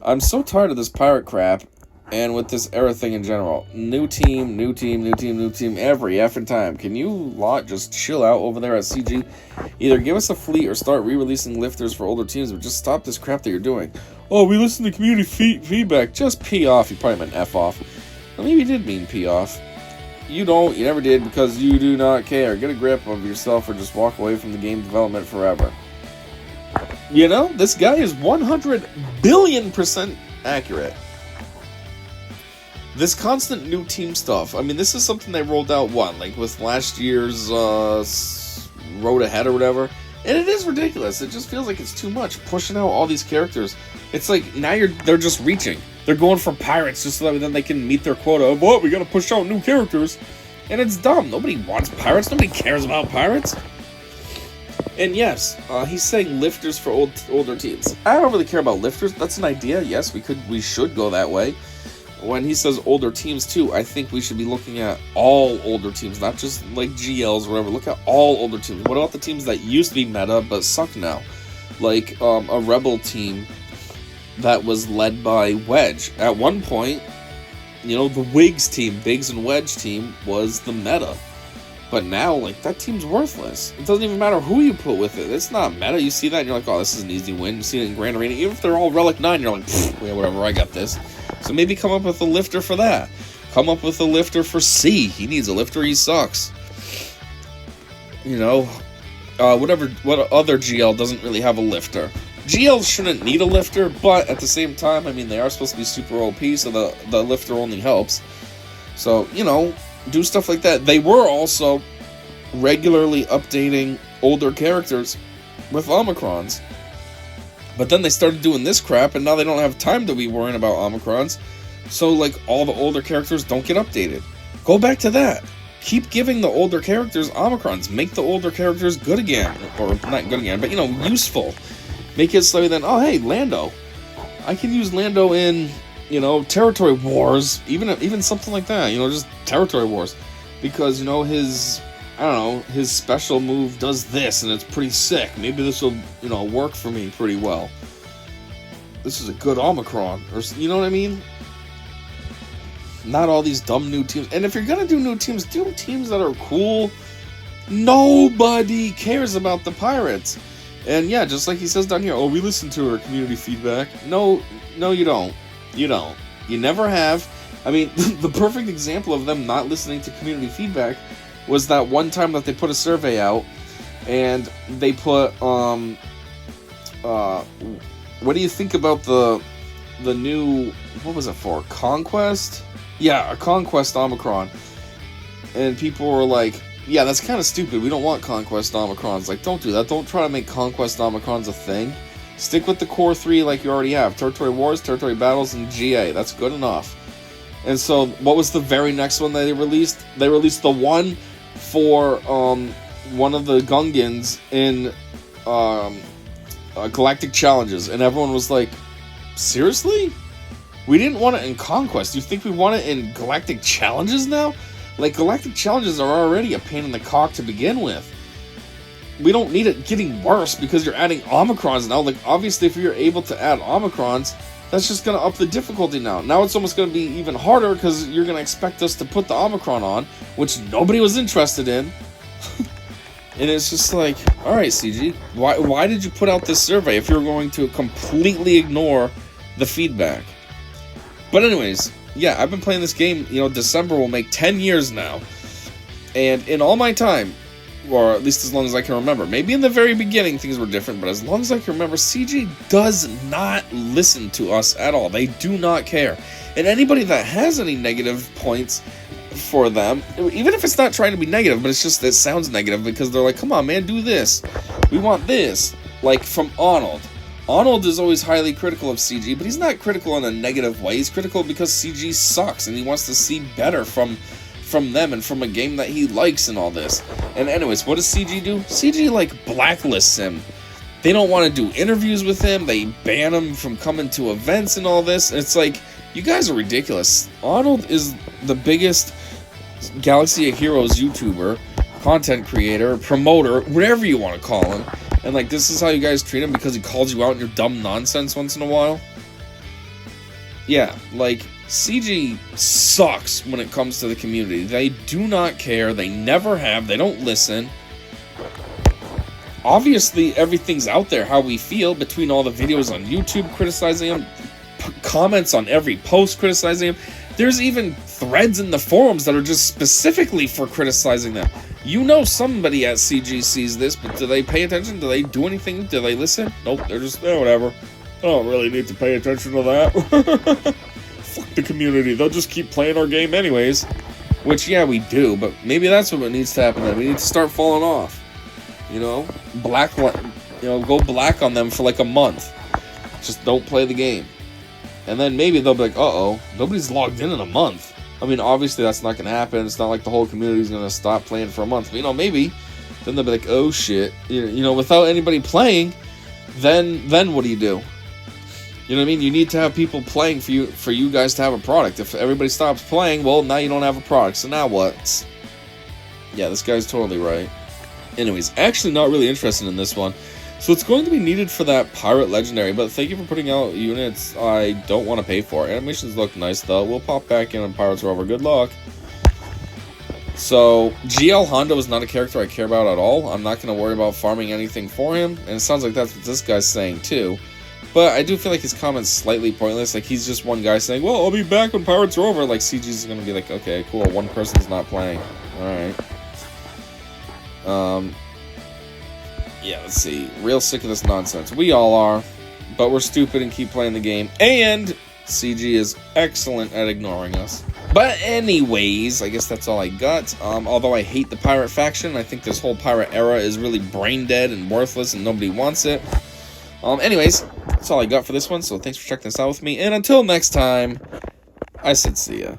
I'm so tired of this pirate crap, and with this era thing in general. New team, new team, new team, new team, every effing time. Can you lot just chill out over there at CG? Either give us a fleet or start re-releasing lifters for older teams, but just stop this crap that you're doing. Oh, we listen to community feedback. Just pee off. You probably meant F off. Well, maybe you did mean pee off. You don't. You never did because you do not care. Get a grip of yourself or just walk away from the game development forever. You know, this guy is 100 billion% accurate. This constant new team stuff, I mean, this is something they rolled out, like with last year's Road Ahead or whatever, and it is ridiculous. It just feels like it's too much, pushing out all these characters. It's like, now they're just reaching. They're going for pirates just so that then they can meet their quota of, what, we gotta push out new characters. And it's dumb. Nobody wants pirates. Nobody cares about pirates. And yes, he's saying lifters for older teams. I don't really care about lifters. That's an idea. Yes, we should go that way. When he says older teams too, I think we should be looking at all older teams, not just like GLs or whatever. Look at all older teams. What about the teams that used to be meta but suck now? Like a Rebel team that was led by Wedge. At one point, you know, the Wigs team, Biggs and Wedge team, was the meta. But now, like, that team's worthless. It doesn't even matter who you put with it. It's not meta. You see that and you're like, oh, this is an easy win. You see it in Grand Arena. Even if they're all Relic 9, you're like, yeah, whatever, I got this. So maybe come up with a lifter for that. Come up with a lifter for C. He needs a lifter. He sucks. You know, what other GL doesn't really have a lifter? GLs shouldn't need a lifter, but at the same time, I mean, they are supposed to be super OP, so the lifter only helps. So, you know, do stuff like that. They were also regularly updating older characters with Omicrons. But then they started doing this crap, and now they don't have time to be worrying about Omicrons. So, like, all the older characters don't get updated. Go back to that. Keep giving the older characters Omicrons. Make the older characters good again. Or, not good again, but, you know, useful. Make it so then, oh, hey, Lando. I can use Lando in, you know, territory wars, even something like that, you know, just territory wars, because, you know, his special move does this, and it's pretty sick. Maybe this will, you know, work for me pretty well. This is a good Omicron, or, you know what I mean? Not all these dumb new teams. And if you're gonna do new teams, do teams that are cool. Nobody cares about the pirates. And yeah, just like he says down here, oh, we listen to our community feedback. No, you don't. You don't. You never have. I mean, the perfect example of them not listening to community feedback was that one time that they put a survey out, and they put, what do you think about the new, what was it for, Conquest? Yeah, a Conquest Omicron. And people were like, yeah, that's kind of stupid. We don't want Conquest Omicrons. Like, don't do that. Don't try to make Conquest Omicrons a thing. Stick with the core three like you already have. Territory Wars, Territory Battles, and GA. That's good enough. And so, what was the very next one that they released? They released the one for one of the Gungans in Galactic Challenges. And everyone was like, seriously? We didn't want it in Conquest. You think we want it in Galactic Challenges now? Like, Galactic Challenges are already a pain in the cock to begin with. We don't need it getting worse because you're adding Omicrons now. Like, obviously, if you're able to add Omicrons, that's just going to up the difficulty now. Now it's almost going to be even harder because you're going to expect us to put the Omicron on, which nobody was interested in. And it's just like, alright, CG, why did you put out this survey if you're going to completely ignore the feedback? But anyways, yeah, I've been playing this game, you know, December will make 10 years now. And in all my time, or at least as long as I can remember, maybe in the very beginning things were different, but as long as I can remember, CG does not listen to us at all. They do not care. And anybody that has any negative points for them, even if it's not trying to be negative, but it's just, it sounds negative because they're like, come on, man, do this. We want this. Like from Arnold. Arnold is always highly critical of CG, but he's not critical in a negative way. He's critical because CG sucks, and he wants to see better from them and from a game that he likes and all this. And anyways, what does CG do? CG, like, blacklists him. They don't want to do interviews with him. They ban him from coming to events and all this. And it's like, you guys are ridiculous. Arnold is the biggest Galaxy of Heroes YouTuber, content creator, promoter, whatever you want to call him. And, like, this is how you guys treat him because he calls you out on your dumb nonsense once in a while? yeah, like, CG sucks when it comes to the community. They do not care. They never have. They don't listen. Obviously, everything's out there how we feel between all the videos on YouTube criticizing him, comments on every post criticizing him. There's even threads in the forums that are just specifically for criticizing them. You know somebody at CG sees this, but do they pay attention? Do they do anything? Do they listen? Nope, they're just, whatever. I don't really need to pay attention to that. Fuck the community. They'll just keep playing our game anyways. Which, yeah, we do, but maybe that's what needs to happen then. We need to start falling off. You know? Go black on them for like a month. Just don't play the game. And then maybe they'll be like, uh-oh, nobody's logged in a month. I mean, obviously that's not going to happen. It's not like the whole community's going to stop playing for a month. But, maybe. Then they'll be like, oh, shit. Without anybody playing, then what do you do? You know what I mean? You need to have people playing for you guys to have a product. If everybody stops playing, well, now you don't have a product. So now what? Yeah, this guy's totally right. Anyways, actually not really interested in this one. So it's going to be needed for that Pirate Legendary, but thank you for putting out units I don't want to pay for. Animations look nice, though. We'll pop back in on Pirates Rover. Good luck. So, GL Hondo is not a character I care about at all. I'm not going to worry about farming anything for him, and it sounds like that's what this guy's saying, too. But I do feel like his comment's slightly pointless. Like, he's just one guy saying, well, I'll be back when Pirates are over. Like, CG's going to be like, okay, cool, one person's not playing. Alright. Yeah, let's see. Real sick of this nonsense. We all are. But we're stupid and keep playing the game. And CG is excellent at ignoring us. But anyways, I guess that's all I got. Although I hate the pirate faction, I think this whole pirate era is really brain dead and worthless and nobody wants it. Anyways, that's all I got for this one. So thanks for checking this out with me. And until next time, I said see ya.